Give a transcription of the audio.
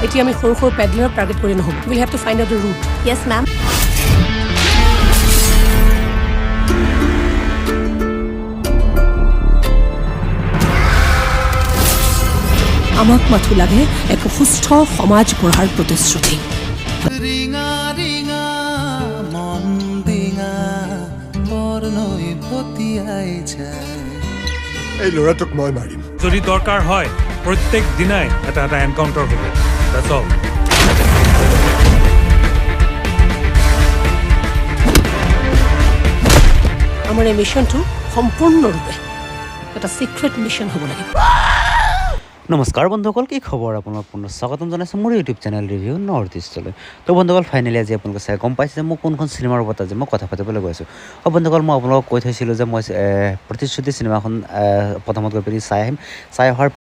এতিয়া আমি সৰু সৰু পেডলাৰক টাৰ্গেট কৰি নহ'ব will have to find out the root Yes ma'am আমাক মাথো লাগে এক সুস্থ সমাজ গঢ়াৰ প্ৰতিশ্ৰুতি ৰিঙা ৰিঙা মন ডিঙা বৰ্ণই পতিয়াই যায় এই ল'ৰাটোক মই মাৰিম যদি দৰকাৰ হয় প্ৰত্যেক দিনাই এটা এনকাউণ্টাৰ হ'ব দ্যাটছ অল আমাৰ এই মিছনটো সম্পূৰ্ণৰূপে এটা চিক্ৰেট মিছন হ'ব লাগিব নমস্কাৰ বন্ধুসকল কি খবৰ আপোনালোক পুনৰ স্বাগতম জনাইছোঁ মোৰ ইউটিউব চেনেল ৰিভিউ নৰ্থ ইষ্টলৈ তো বন্ধুসকল ফাইনেলি আজি আপোনালোকে চাই গম পাইছে যে মই কোনখন চিনেমাৰ ওপৰত আজি মই কথা পাতিবলৈ গৈছোঁ বন্ধুসকল মই আপোনালোকক কৈ থৈছিলোঁ যে মই প্ৰতিশ্ৰুতি চিনেমাখন প্ৰথমত গৈ পিনি চাই আহিম চাই অহাৰ